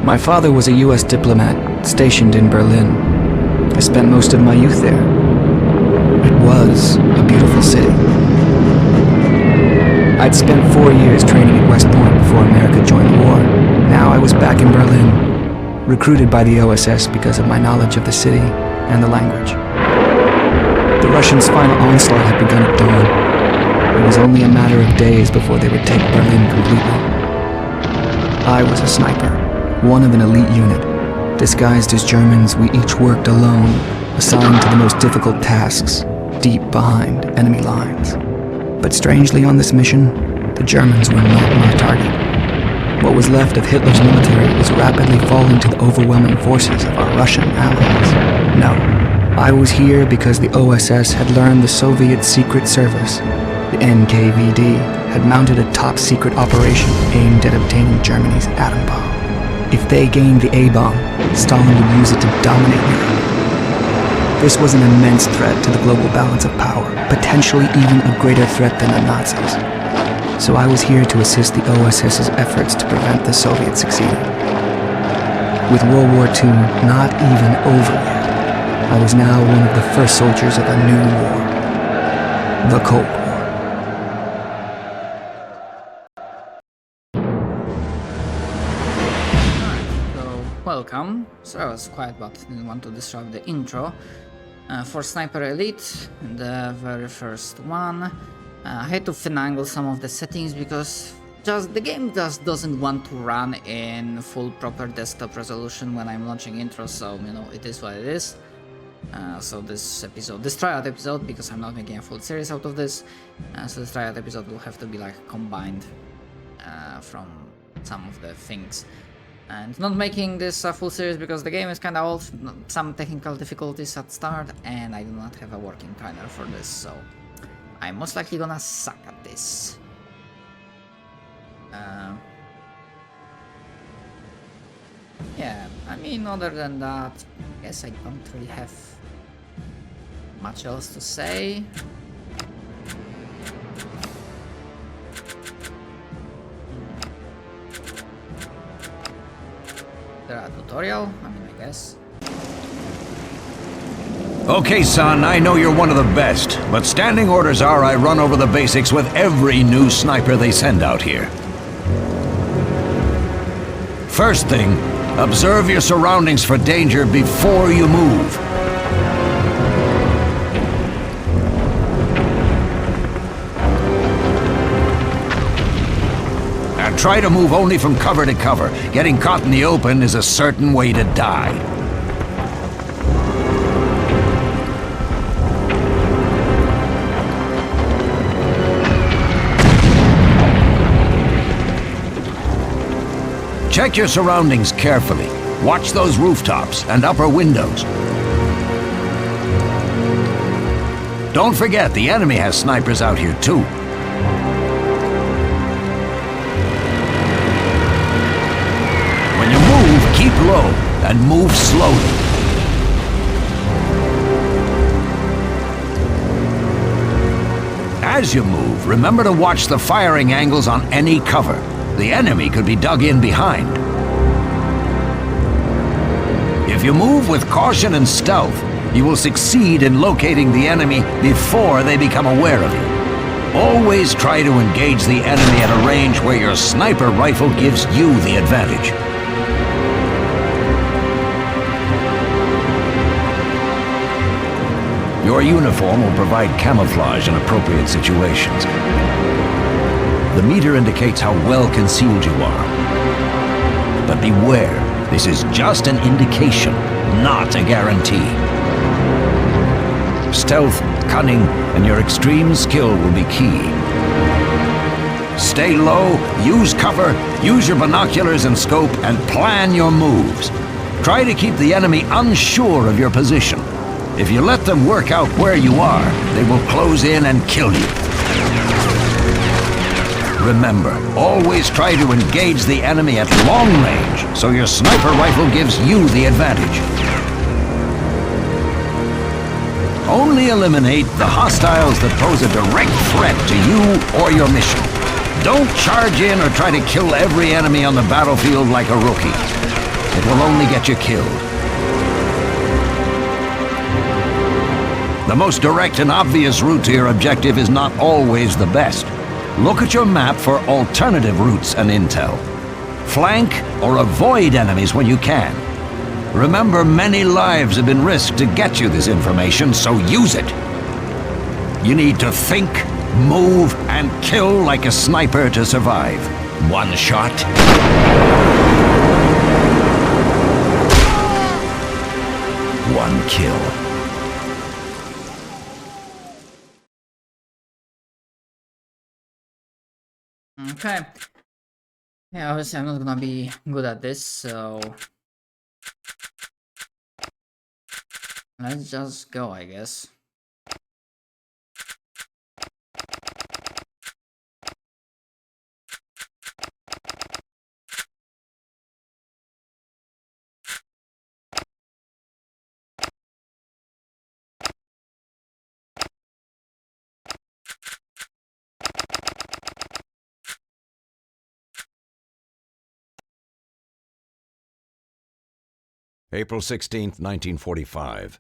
My father was a US diplomat stationed in Berlin. I spent most of my youth there. It was a beautiful city. I'd spent 4 years training at West Point before America joined the war. Now I was back in Berlin, recruited by the OSS because of my knowledge of the city and the language. The Russians' final onslaught had begun at dawn. It was only a matter of days before they would take Berlin completely. I was a sniper, one of an elite unit. Disguised as Germans, we each worked alone, assigned to the most difficult tasks, deep behind enemy lines. But strangely on this mission, the Germans were not my target. What was left of Hitler's military was rapidly falling to the overwhelming forces of our Russian allies. No, I was here because the OSS had learned the Soviet Secret Service, the NKVD, had mounted a top-secret operation aimed at obtaining Germany's atom bomb. If they gained the A-bomb, Stalin would use it to dominate Europe. This was an immense threat to the global balance of power, potentially even a greater threat than the Nazis. So I was here to assist the OSS's efforts to prevent the Soviets succeeding. With World War II not even over yet, I was now one of the first soldiers of a new war, the Cold War. Welcome. So I was quiet but didn't want to disrupt the intro. For Sniper Elite, the very first one, I had to finagle some of the settings because the game just doesn't want to run in full proper desktop resolution when I'm launching intro, so you know, it is what it is. So this tryout episode, because I'm not making a full series out of this, so this tryout episode will have to be like combined from some of the things. And not making this a full series because the game is kinda old, some technical difficulties at start, and I do not have a working timer for this, so I'm most likely gonna suck at this. Yeah, I mean, other than that, I guess I don't really have much else to say. A tutorial? I mean, I guess. Okay, son, I know you're one of the best, but standing orders are I run over the basics with every new sniper they send out here. First thing, observe your surroundings for danger before you move. Try to move only from cover to cover. Getting caught in the open is a certain way to die. Check your surroundings carefully. Watch those rooftops and upper windows. Don't forget, the enemy has snipers out here too. Keep low and move slowly. As you move, remember to watch the firing angles on any cover. The enemy could be dug in behind. If you move with caution and stealth, you will succeed in locating the enemy before they become aware of you. Always try to engage the enemy at a range where your sniper rifle gives you the advantage. Your uniform will provide camouflage in appropriate situations. The meter indicates how well concealed you are. But beware, this is just an indication, not a guarantee. Stealth, cunning, and your extreme skill will be key. Stay low, use cover, use your binoculars and scope, and plan your moves. Try to keep the enemy unsure of your position. If you let them work out where you are, they will close in and kill you. Remember, always try to engage the enemy at long range, so your sniper rifle gives you the advantage. Only eliminate the hostiles that pose a direct threat to you or your mission. Don't charge in or try to kill every enemy on the battlefield like a rookie. It will only get you killed. The most direct and obvious route to your objective is not always the best. Look at your map for alternative routes and intel. Flank or avoid enemies when you can. Remember, many lives have been risked to get you this information, so use it. You need to think, move, and kill like a sniper to survive. One shot. One kill. Okay. Yeah, obviously I'm not gonna be good at this, so let's just go, I guess. April 16th, 1945.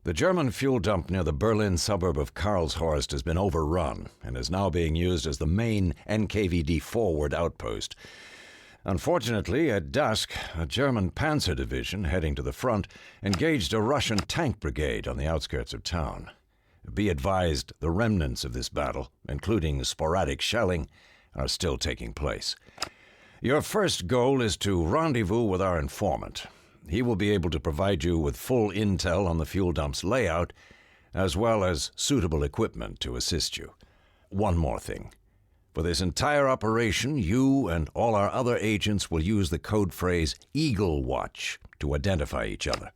The German fuel dump near the Berlin suburb of Karlshorst has been overrun and is now being used as the main NKVD forward outpost. Unfortunately, at dusk, a German panzer division heading to the front engaged a Russian tank brigade on the outskirts of town. Be advised, the remnants of this battle, including sporadic shelling, are still taking place. Your first goal is to rendezvous with our informant. He will be able to provide you with full intel on the fuel dump's layout, as well as suitable equipment to assist you. One more thing. For this entire operation, you and all our other agents will use the code phrase Eagle Watch to identify each other.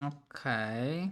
Okay.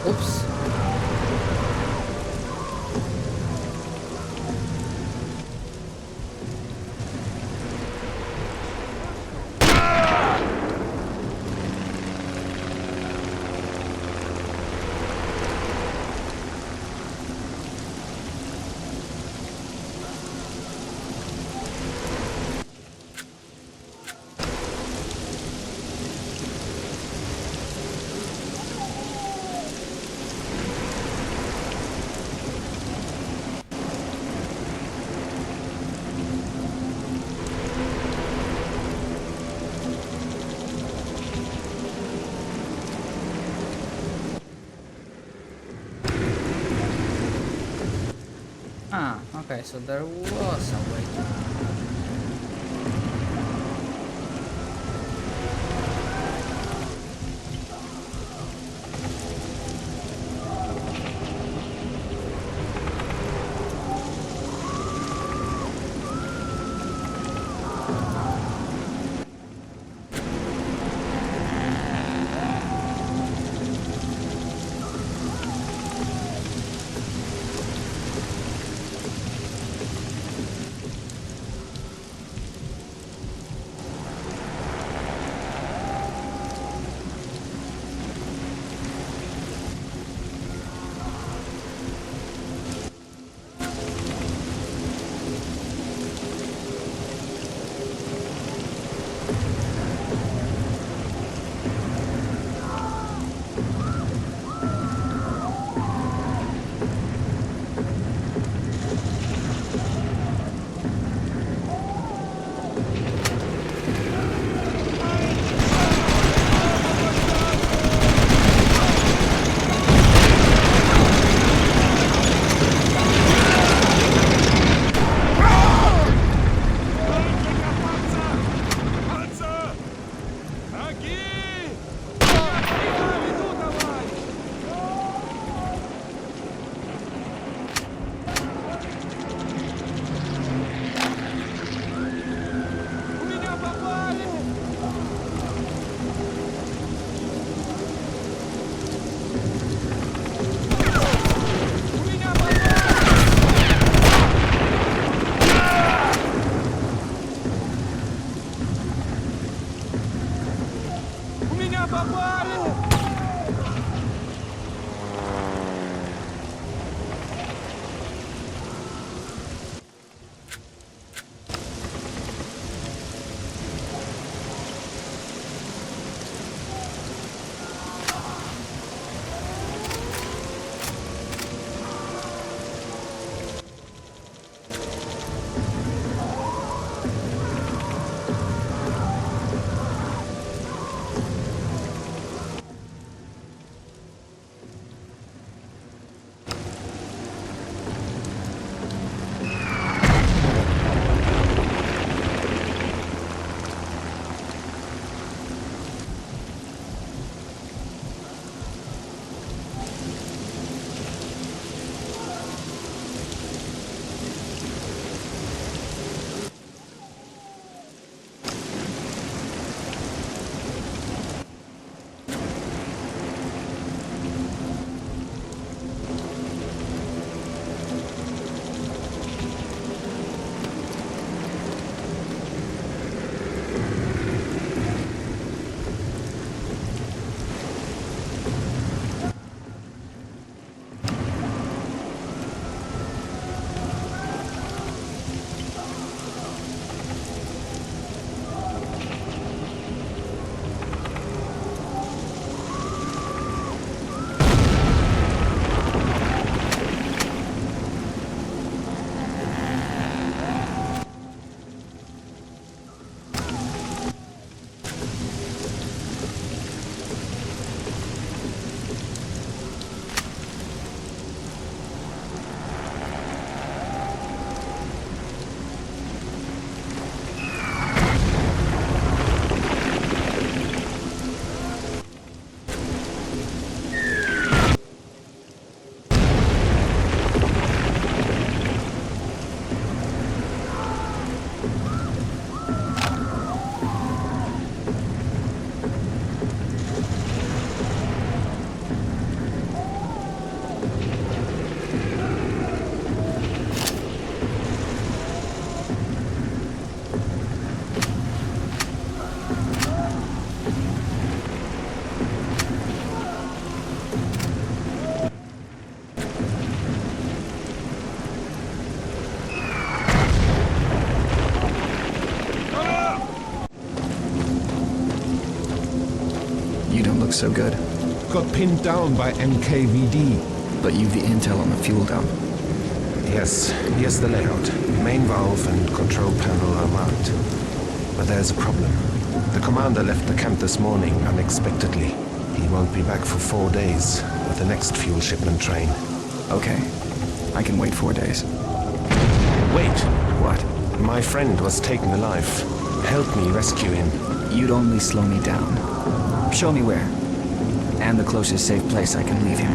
Oops. Ah, okay, so there was a way to... So good. Got pinned down by NKVD. But you've the intel on the fuel dump. Yes, here's the layout. Main valve and control panel are marked. But there's a problem. The commander left the camp this morning unexpectedly. He won't be back for 4 days with the next fuel shipment train. Okay. I can wait 4 days. Wait! What? My friend was taken alive. Help me rescue him. You'd only slow me down. Show me where. And the closest safe place I can leave him.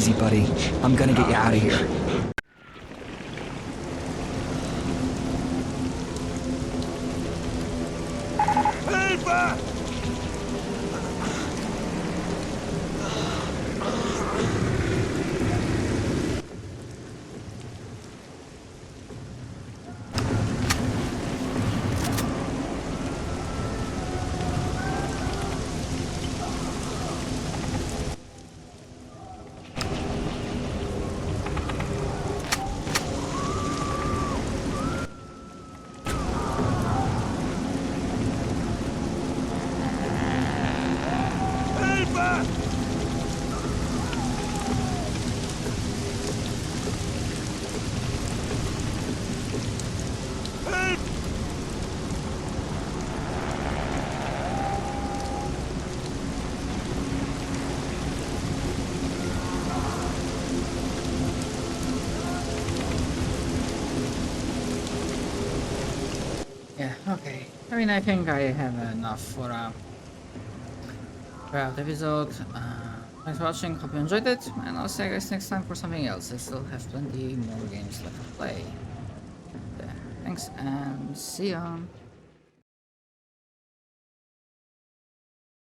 easy, buddy. I'm gonna get you out of here. Yeah, okay. I mean, I think I have enough for a episode. Thanks for watching, hope you enjoyed it, and I'll see you guys next time for something else. I still have plenty more games left to play. Yeah, thanks, and see ya!